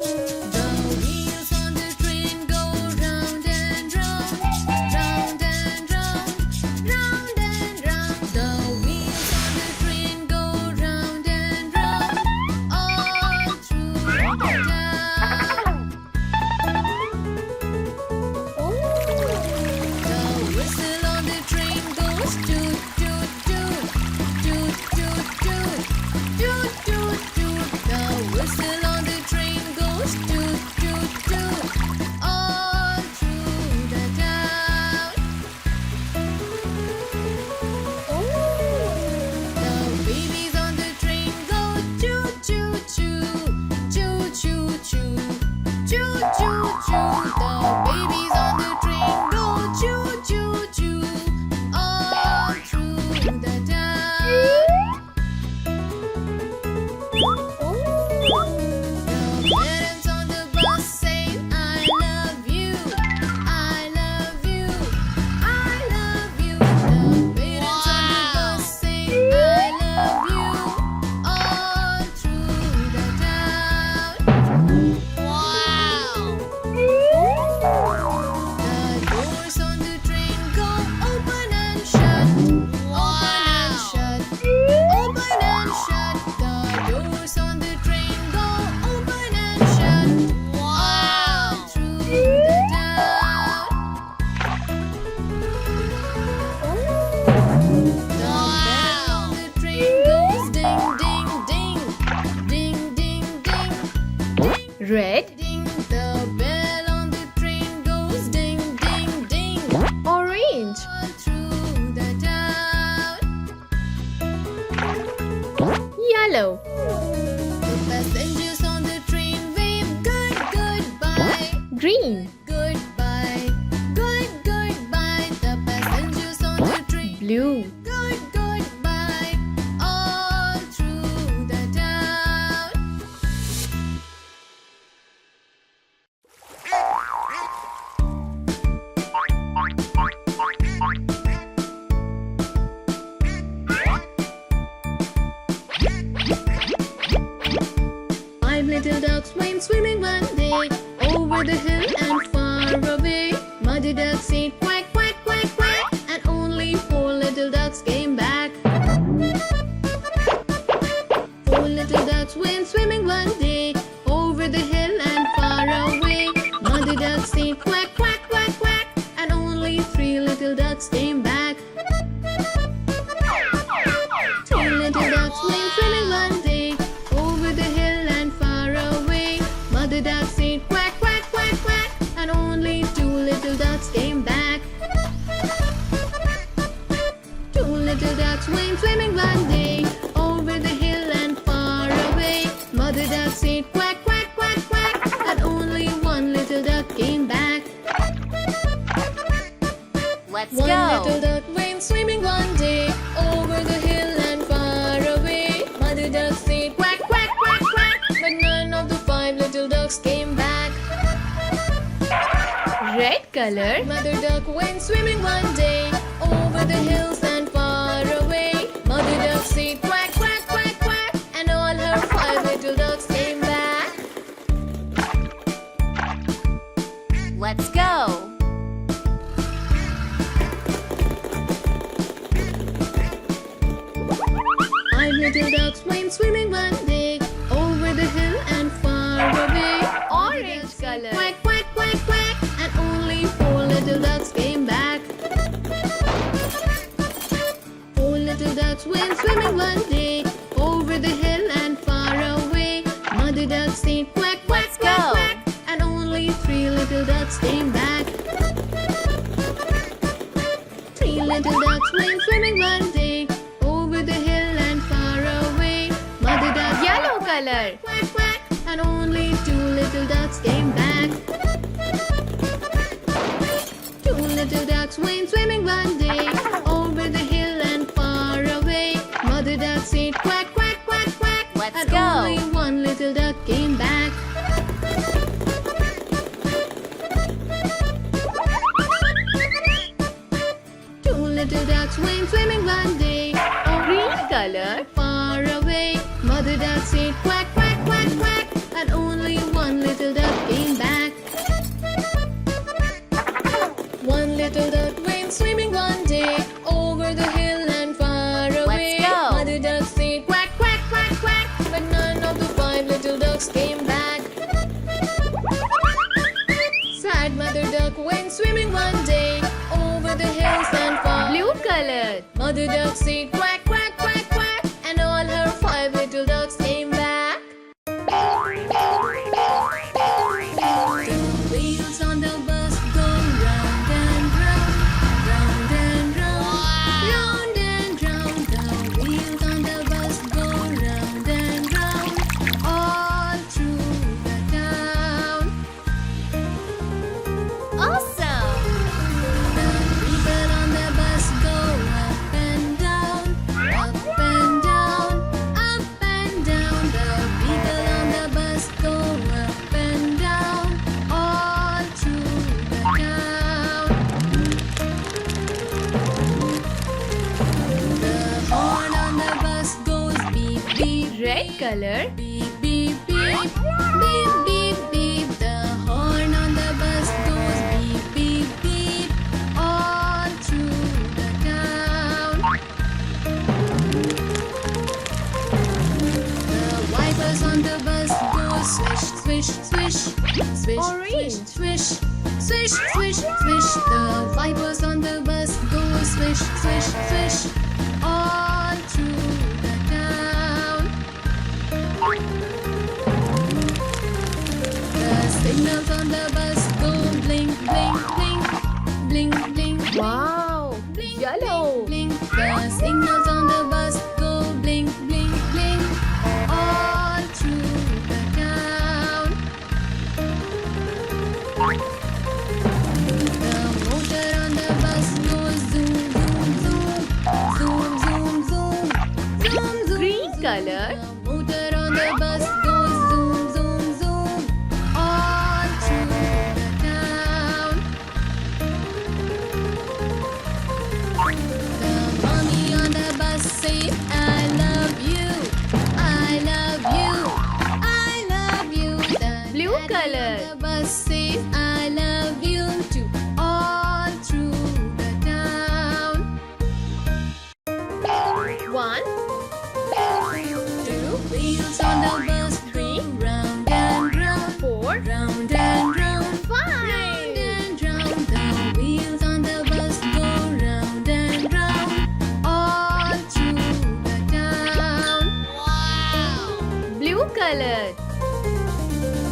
The wheels on the train go round and round, round and round, round and round. The wheels on the train go round and round, all through the town. The whistle on the train goes toot toot toot, toot toot toot, toot toot toot. The whistle on the train goes toot toot toot, all through the town. The babies on the train go choo choo choo, choo choo choo, choo choo choo. The babies on the train go choo choo choo, all through the town. The parents on the bus say, I love you, I love you, I love you. The parents on the bus say, I love you, all through the town. Wow! The doors on the train go open and shut, open and shut, open and shut. The doors on the train go open and shut, all through the town. The bell on the train goes ding ding ding, ding ding ding, ding. Red, Ding, the bell on the train goes ding, ding, ding, orange, all through the town. yellow, The passengers on the train wave good, goodbye, green, goodbye, good, goodbye. The passengers on the train blue, good, goodbye, all through the town. Five little ducks went swimming one day over the hill and far away. Muddy ducks said quack, quack, quack, quack, and only four little ducks came back. Four little ducks went swimming one day over the hill and far away. Muddy ducks said quack, quack, quack, quack, and only three little ducks came back. Three little ducks went swimming one day over the hill and far away. Mother duck said quack, quack, quack, quack, and only two little ducks came back. Two little ducks went swimming one day over the hill and far away. Mother duck said quack, quack, quack, quack, and only one little duck came back. let's One go. little duck went swimming one day over the hill and far away. Mother duck said quack, quack, quack, quack, but none of the five little ducks came back. Red color, Mother duck went swimming one day over the hills and far away. Mother duck said quack, quack, quack, quack, and all her five little ducks came back. let's go. Five little ducks went swimming one day over the hill and far away. Orange color, Quack, quack, quack, quack, and only four little ducks came back. Four little ducks went swimming one day over the hill and far away. Mother duck said quack, quack, Let's quack, go. quack, and only three little ducks came back. Three little ducks went swimming one day over the hill and far away. Mother duck yellow color, quack, quack, and only two little ducks came back. Two little ducks went swimming one day over the hill and far away. Mother duck said quack, quack, quack, quack, Let's and go. only one little duck came back. Two little ducks went swimming one day over green the color, far away. Mother duck said quack, quack, quack, quack, and only one little duck came back. One little duck went swimming one day over the hill and far away. Let's go. Mother duck said quack, quack, quack, quack, but none of the 5 little ducks came back. Sad mother duck went swimming one day over the hills and far. Blue color. Mother duck said quack, quack, quack, quack, and all her 5 little ducks came back. The wheels on the bus go round and round, round and round, round and round. The wheels on the bus go round and round, all through the town. Awesome. The people on the bus go up and down, up and down, up and down. The people on the bus go up and down, all through the town. The horn on the bus goes beep, beep, Red beep. color. Beep, beep, beep, beep, beep, beep. The horn on the bus goes beep, beep, beep, all through the town. The wipers on the bus go swish, swish, swish, swish, Orange. swish, swish, swish, swish. The wipers on the bus go swish, swish, swish, all through the town. The signals on the bus go blink, blink, blink, blink, blink. Wow. Blink, Yellow. blink, blink. The signals on the bus go blink, blink, blink, all through the town. The motor on the bus goes zoom, zoom, zoom, zoom, zoom, zoom, zoom, zoom. Green zoom. color. The motor on the bus goes zoom, zoom, zoom, all through the town. The mommy on the bus say, I love you, I love you, I love you. The Blue daddy color. on the bus says, I love you too, all through the town. 1, 2 wheels on the bus go round and round, 4, round and round, 5. round and round. The wheels on the bus go round and round, all through the town. Blue color.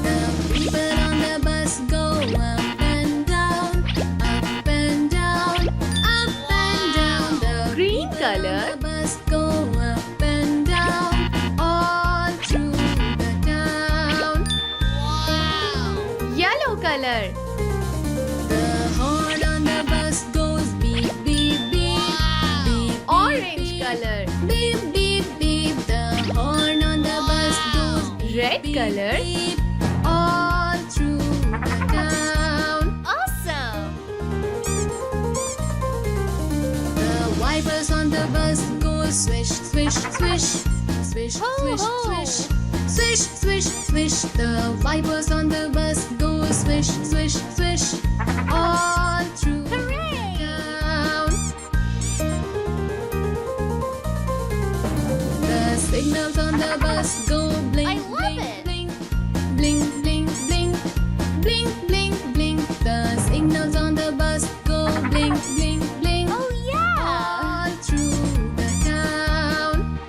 The people on the bus go up and down, up and down, up and down. The Green people on color. the bus go up and down, all through the town. Yellow color. The horn on the bus goes beep, beep, beep, beep, Orange beep, color. beep, beep, beep. The horn on the bus goes beep, Red beep, color. beep, all through the town. Awesome. The wipers on the bus go swish, swish, swish, swish, Ho, swish, ho. swish, swish, swish, swish. The wipers on the bus go swish, swish, swish, all through Hooray. town. The signals on the bus go blink, I love blink, it. blink, blink, blink, blink, blink, blink, blink. The signals on the bus go blink, blink, blink. Oh yeah. All through the town.